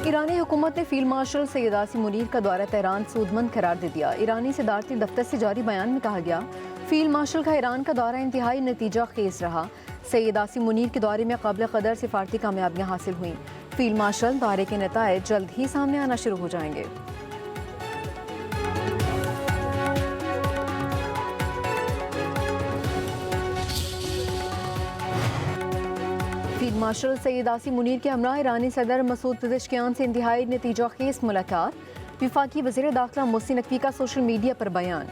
ईरानी हुकूमत ने field marshal Syed Asim Munir का दौरा तेहरान सूदमंद करार दे दिया। ईरानी सदारती दफ्तर से जारी बयान में कहा गया, फील्ड मार्शल का ईरान का दौरा इंतहाई नतीजा खेज रहा। सैयद आसिम मुनीर के दौरे में काबिल कदर सिफारती कामयाबियाँ हासिल हुई। फील्ड मार्शल दौरे के नताए जल्द ही सामने आना शुरू हो जाएंगे। फील्ड मार्शल सैयद आसिम मुनीर के हमरा ईरानी सदर मसूद पेज़ेश्कियान से इंतहाई नतीजा खेज मुलाकात। वफाकी वज़ीर दाखिला मोहसिन नकवी का सोशल मीडिया पर बयान।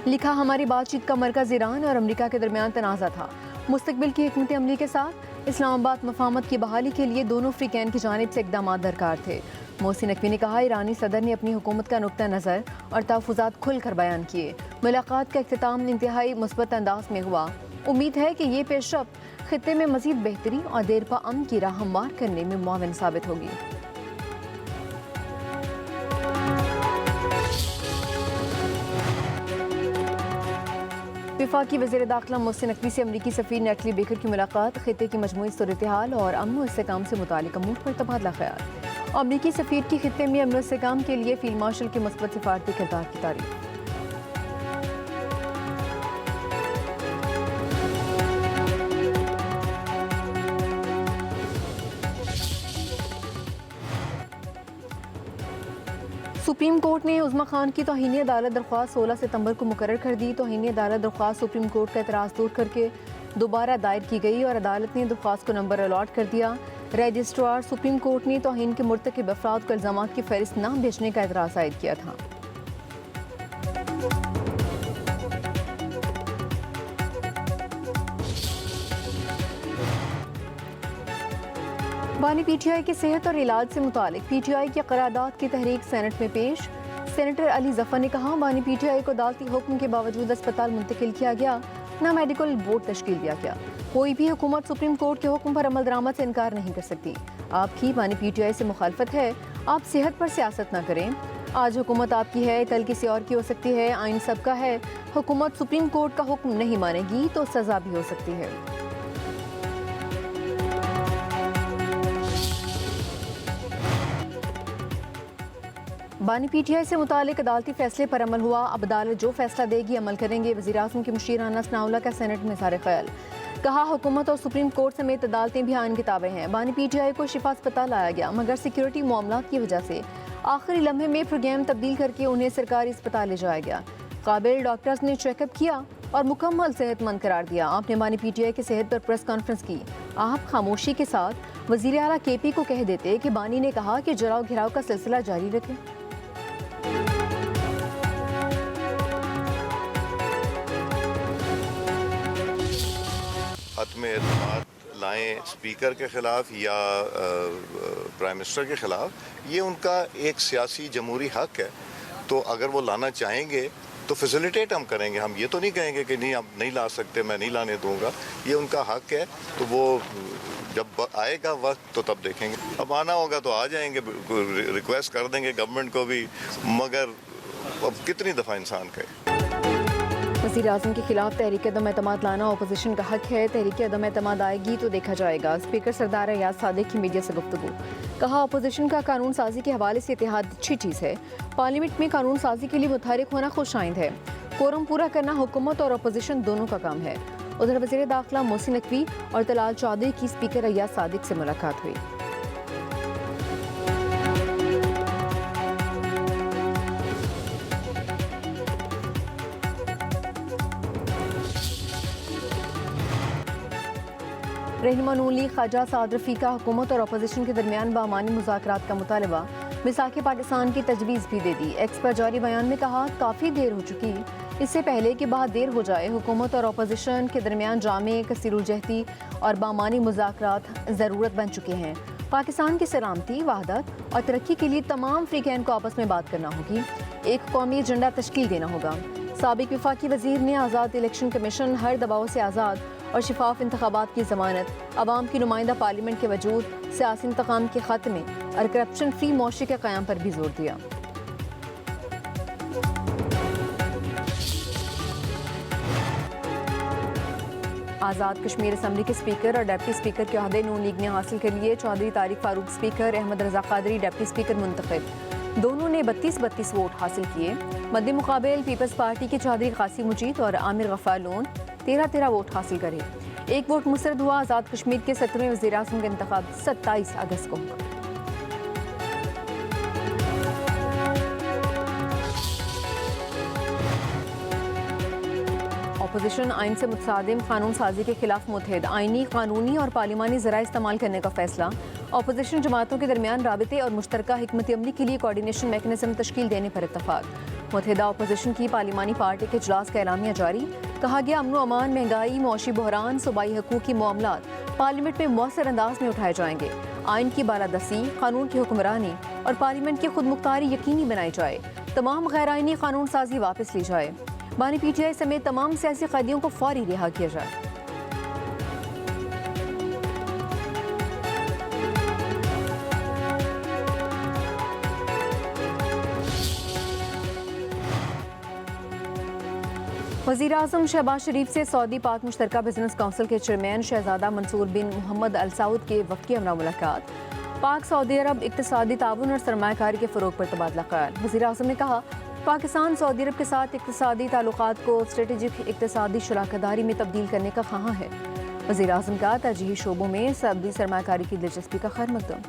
लिखा, हमारी बातचीत का मरकज़ ईरान और अमरीका के दरमियान तनाज़ा था। मुस्तकबिल की हिकमत अमली के साथ इस्लामाबाद मफाहमत की बहाली के लिए दोनों फ्रीकैन की जानिब से इक़दाम दरकार थे। मोहसिन नकवी ने कहा, ईरानी सदर ने अपनी हुकूमत का नुक्ता नज़र और तहफ़्फ़ुज़ात खुलकर बयान किए। मुलाकात का इख्तिताम इंतहाई मुस्बत अंदाज में हुआ। उम्मीद है कि ये पेशरफ्त खित्ते में मज़ीद बेहतरी और देरपा अमन की राह हमवार करने में मुआविन साबित होगी। वफाकी वज़ीर दाखिला मोहसिन नकवी से अमरीकी सफ़ीर नेटली बेकर की मुलाकात। खित्ते की मजमूई सूरत-ए-हाल और अमन व इस्तेहकाम से मुतालिक अमूर पर तबादला ख्याल। अमरीकी सफ़ीर की खित्ते में अमन व इस्तेहकाम के लिए फील्ड मार्शल के मुस्बत सिफारती किरदार की तारीफ। सुप्रीम कोर्ट ने उज़्मा खान की तौहीन अदालत दरख्वास्त 16 सितंबर को मुकर्रर कर दी। तौहीन अदालत दरख्वास्त सुप्रीम कोर्ट का एतराज़ दूर करके दोबारा दायर की गई और अदालत ने दरख्वास्त को नंबर अलॉट कर दिया। रजिस्ट्रार सुप्रीम कोर्ट ने तौहीन के मुर्तकिब अफराद को इल्ज़ामात की फहरिस्त न भेजने का एतराज़ आयद किया था। बानी पीटीआई की सेहत और इलाज से मुतालिक पीटीआई की करारदाद की तहरीक सेनेट में पेश। सेनेटर अली जफर ने कहा, बानी पीटीआई को अदालती हुक्म के बावजूद अस्पताल मुंतकिल किया गया, न मेडिकल बोर्ड तश्कील दिया गया। कोई भी हुकूमत सुप्रीम कोर्ट के हुक्म पर अमल दरामद से इनकार नहीं कर सकती। आपकी बानी पीटीआई से मुखालफत है, आप सेहत पर सियासत न करें। आज हुकूमत आपकी है, कल किसी और की हो सकती है। आइन सबका है। हुकूमत सुप्रीम कोर्ट का हुक्म नहीं मानेगी तो सजा भी हो सकती है। बानी पीटीआई से मुतालिक अदालती फैसले पर अमल हुआ। अब अदालत जो फैसला देगी अमल करेंगे। वज़ीर-ए-आज़म के मुशीर अना सनाउल्लाह का सेनेट में इज़हार ख्याल। कहा, हुकूमत और सुप्रीम कोर्ट समेत अदालतें भी आइन किताबें हैं। बानी पीटीआई को शिफा अस्पताल लाया गया, मगर सिक्योरिटी मामलात की वजह से आखिरी लम्हे में प्रोग्राम तब्दील करके उन्हें सरकारी अस्पताल ले जाया गया। काबिल डॉक्टर्स ने चेकअप किया और मुकम्मल सेहतमंद करार दिया। आपने बानी पीटीआई की सेहत पर प्रेस कॉन्फ्रेंस की। आप खामोशी के साथ वज़ीर आला केपी को कह देते कि बानी ने कहा कि जलाओ घिराव का सिलसिला जारी रखें। हतम एतमाद लाएं स्पीकर के ख़िलाफ़ या प्राइम मिनिस्टर के ख़िलाफ़, ये उनका एक सियासी जमहूरी हक़ है। तो अगर वो लाना चाहेंगे तो फैसिलिटेट हम करेंगे। हम ये तो नहीं कहेंगे कि नहीं, आप नहीं ला सकते, मैं नहीं लाने दूंगा। ये उनका हक़ है। तो वो जब आएगा वक्त तो तब देखेंगे। अब आना होगा तो आ जाएंगे, रिक्वेस्ट कर देंगे गवर्नमेंट को भी, मगर अब कितनी दफ़ा इंसान कहे। वज़ीर-ए-आज़म के खिलाफ तहरीक अदम-ए-एतमाद लाना अपोजिशन का हक है। तहरीक अदम-ए-एतमाद आएगी तो देखा जाएगा। स्पीकर सरदार अयाज सादिक की मीडिया से गुफ्तगू। कहा, अपोजिशन का कानून साजी के हवाले से इत्तेहाद अच्छी चीज़ है। पार्लियामेंट में कानून साजी के लिए मुतहरिक होना खुशाइंद है। कोरम पूरा करना हुकूमत और अपोजिशन दोनों का काम है। उधर वज़ीर दाखिला मोहसिन नकवी और तलाल चौधरी की स्पीकर अयाज सादिक से मुलाकात हुई। रहनुमा नून लीग ख्वाजा साद रफ़ी का हुकूमत और अपोजिशन के दरमियान बामानी मुज़ाकरात का मुतालबा। मिसाक़ पाकिस्तान की तजवीज़ भी दे दी। एक्स पर जारी बयान में कहा, काफ़ी देर हो चुकी, इससे पहले कि बहुत देर हो जाए, हुकूमत और अपोजिशन के दरमियान जामे कसीरुलजहती और बामानी मुज़ाकरात ज़रूरत बन चुके हैं। पाकिस्तान की सलामती, वहदत और तरक्की के लिए तमाम फ्रीकैन को आपस में बात करना होगी। एक कौमी एजेंडा तश्कील देना होगा। साबिक वफाकी वज़ीर ने आज़ाद इलेक्शन कमीशन हर दबाव से आज़ाद और शिफाफ इंतखाबात की ज़मानत, अवाम की नुमाइंदा पार्लियामेंट के वजूद, सियासी इंतकाम के ख़त्मे और करप्शन फ्री मुआशरे के क़याम पर भी जोर दिया। आज़ाद कश्मीर असम्बली के स्पीकर और डिप्टी स्पीकर के ओहदे नून लीग ने हासिल कर लिए। चौधरी तारिक फारूक स्पीकर, अहमद रजा कादरी डिप्टी स्पीकर मुंतखब। दोनों ने 32-32 वोट हासिल किए। मद्दे मुकाबिल पीपल्स पार्टी के चौधरी कासिम मुजीद और आमिर गफ्फार लोन 13-13 वोट हासिल करे। एक वोट मुस्तरद हुआ। आज़ाद कश्मीर के 17वें वज़ीर-ए-आज़म का इंतखाब 27 अगस्त को होगा। अपोजिशन आइन से मुतसादिम कानून साजी के खिलाफ मुतहद, आइनी, कानूनी और पार्लिमानी ज़राए इस्तेमाल करने का फैसला। अपोजिशन जमातों के दरमियान राबिते और मुश्तरका हिकमत अमली के लिए कोऑर्डिनेशन मैकेनिज्म तश्कील देने पर इत्तफाक। मुतहदा अपोजिशन की पार्लिमानी पार्टी के इजलास का एलामिया जारी। कहा गया अमन अमान, महंगाई, मौशी बहरान, सूबाई हकूकी मामलात पार्लियामेंट में मौसर अंदाज में उठाए जाएंगे। आइन की बालादस्ती, कानून की हुक्मरानी और पार्लियामेंट की खुद मुख्तारी यकीनी बनाई जाए। तमाम गैर आइनी कानून साजी वापस ली जाए। बानी पीटीआई समेत तमाम सियासी कैदियों को फौरी रिहा किया जाए। वज़ीर आज़म शहबाज शरीफ से सऊदी पाक मुश्तरका बिजनेस काउंसिल के चेयरमैन शहजादा मंसूर बिन मोहम्मद अल सऊद के वफ़द की हमरा मुलाकात। पाक सऊदी अरब इक़्तिसादी ताउन और सरमायाकारी के फ़रोग़ पर तबादला ख्याल। वज़ीर आज़म ने कहा पाकिस्तान सऊदी अरब के साथ इक़्तिसादी ताल्लुक़ात को स्ट्रेटेजिक इक़्तिसादी शराकतदारी में तब्दील करने का ख्वाहां है। वज़ीर आज़म का तरजीही शोबों में सऊदी सरमायाकारी की दिलचस्पी का खैर मकदम।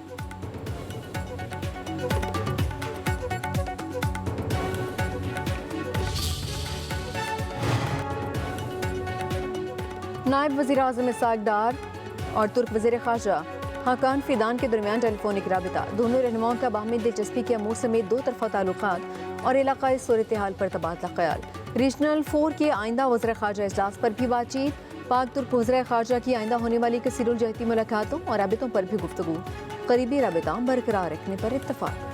नायब वज़ीर आज़म इसाक डार और तुर्क वज़ीर ख़ारजा हाकान फिदान के दरमियान टेलीफोनिक राबिता। दोनों रहनुमाओं का बाहमी दिलचस्पी के अमूर समेत दो तरफ़ा ताल्लुक़ात और इलाक़ाई सूरत हाल पर तबादला ख्याल। रीजनल 4 के आइंदा वज़ीर ख़ारजा इजलास पर भी बातचीत। पाक तुर्क वज़ीर ख़ारजा की आइंदा होने वाली कसीरुल जहती मुलाकातों और राबितों पर भी गुफ्तगू। करीबी राबिता बरकरार रखने पर इत्तफ़ाक़।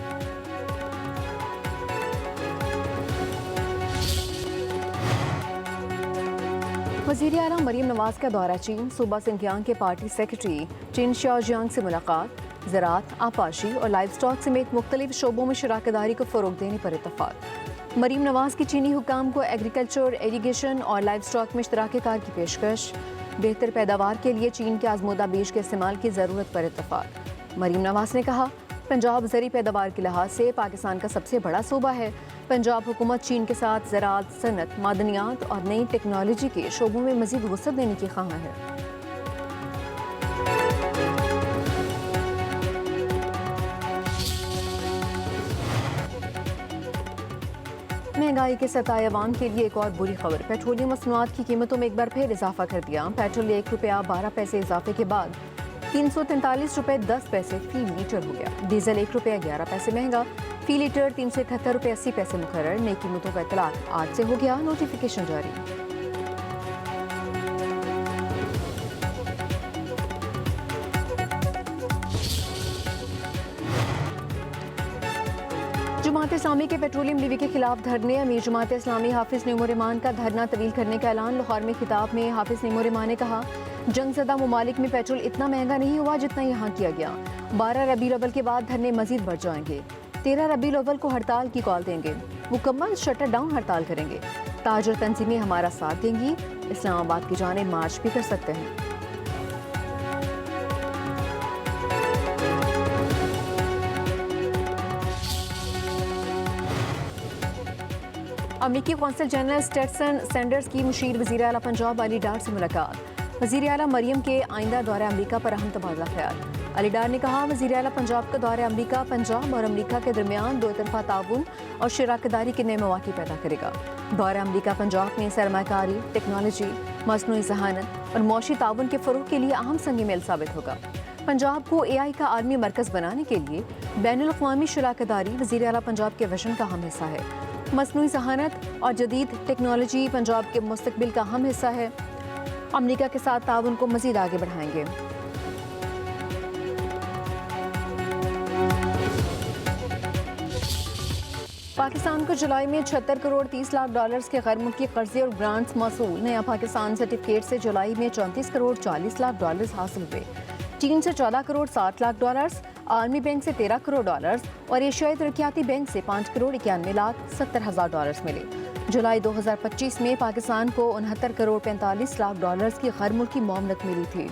वज़ीर आला मरीम नवाज का दौरा चीन। सूबा सिंकियांग के पार्टी सेक्रेटरी चीन शाओजियांग से मुलाकात। ज़राअत, आपाशी और लाइव स्टॉक समेत मुख्तलिफ शोबों में शराकतदारी को फ़रोग़ देने पर इत्तफ़ाक़। मरीम नवाज की चीनी हुकाम को एग्रीकल्चर, इरीगेशन और लाइव स्टॉक में इश्तराक कार की पेशकश। बेहतर पैदावार के लिए चीन के आज़मूदा बीज के इस्तेमाल की ज़रूरत पर इत्तफ़ाक़। मरीम नवाज ने कहा पंजाब ज़री पैदावार के लिहाज से पाकिस्तान का सबसे बड़ा सूबा है। पंजाब हुकूमत चीन के साथ ज़राअत, सनत, मादनियात और नई टेक्नोलॉजी के शोबों में मज़ीद वुसअत देने की ख्वाह है। महंगाई के सताए अवाम के लिए एक और बुरी खबर। पेट्रोलियम मसनूआत की कीमतों में एक बार फिर इजाफा कर दिया। पेट्रोल ₹1.12 इजाफे के बाद 343 रुपये 10 पैसे फी लीटर हो गया। डीजल ₹1.11 महंगा, फी लीटर 371 रुपये 80 पैसे मुकर्रर। नई कीमतों का इतलाक आज से हो गया, नोटिफिकेशन जारी। जमात इस्लामी के पेट्रोलियम लीवी के खिलाफ धरने। अमीर जमात इस्लामी हाफिज नईमुर-रहमान का धरना तवील करने का ऐलान। लाहौर में खिताब में हाफिज नईमुर-रहमान ने कहा जंगज़दा ममालिक में पेट्रोल इतना महंगा नहीं हुआ जितना यहाँ किया गया। 12 रबीउल अव्वल के बाद धरने मजीद बढ़ जाएंगे। 13 रबीउल अव्वल को हड़ताल की कॉल देंगे। मुकम्मल शटर डाउन हड़ताल करेंगे। ताजर तंजीमें हमारा साथ देंगी। इस्लामाबाद की जानिब मार्च भी कर सकते हैं। अमरीकी कौंसल जनरल स्टेटसन सैंडर्स की मुशीर वज़ीर आला पंजाब अली डार से मुलाकात। वज़ीर आला मरियम के आइंदा दौरे अमरीका पर अहम तबादला ख्याल। अली डार ने कहा वज़ीर आला पंजाब का दौरे अमरीका पंजाब और अमरीका के दरमियान दो तरफा ताउन और शराकतदारी के नए मौक़े पैदा करेगा। दौरा अमरीका पंजाब में सरमायाकारी, टेक्नोलॉजी, मसनूई ज़हानत और मौशी ताउन के फ़रोग़ के लिए अहम संग मेल साबित होगा। पंजाब को AI का आर्मी मरकज़ बनाने के लिए बैनुल अक़वामी शराकतदारी वज़ीर आला पंजाब के विजन का अहम हिस्सा है। मसनूई ज़हानत और जदीद टेक्नोलॉजी पंजाब के मुस्तक़बिल का अहम हिस्सा है। अमरीका के साथ ताउन को मज़ीद आगे बढ़ाएंगे। पाकिस्तान को जुलाई में $76 करोड़ 30 लाख के गैर मुल्की कर्जे और ग्रांट्स मौसूल। नया पाकिस्तान सर्टिफिकेट से जुलाई में $34 करोड़ 40 लाख हासिल हुए। चीन से $14 करोड़ 60 लाख, आर्मी बैंक से $13 करोड़ और एशियाई तरक्याती बैंक से $5 करोड़ 91 लाख 70 हज़ार मिले। जुलाई 2025 में पाकिस्तान को 69 करोड़ 45 लाख डॉलर्स की गैर मुल्की मुआवनत मिली थी।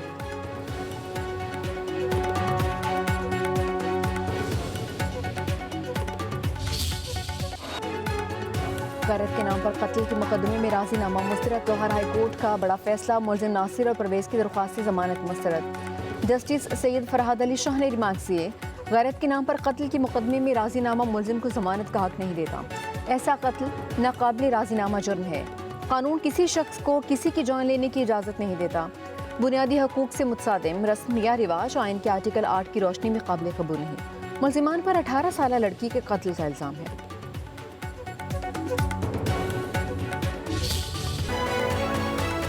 गैरत के नाम पर कत्ल के मुकदमे में राजीनामा मुस्तरद। लाहौर हाई कोर्ट का बड़ा फैसला, मुलजिम नासिर और परवेज की दरख्वास्त से जमानत मुस्तरद। जस्टिस सैयद फरहाद अली शाह ने रिमार्क किए, गैरत के नाम पर कत्ल के मुकदमे में राजीनामा मुलजिम को जमानत का हक नहीं देता। ऐसा कत्ल नाकाबिल राजीनामा जुर्म है। कानून किसी शख्स को किसी की जान लेने की इजाज़त नहीं देता। बुनियादी हकूक से मुतसादिम रस्म या रिवाज आइन के आर्टिकल 8 की रोशनी में काबिल कबूल नहीं। मुलजिमान पर 18 साल लड़की के कत्ल का इल्ज़ाम है।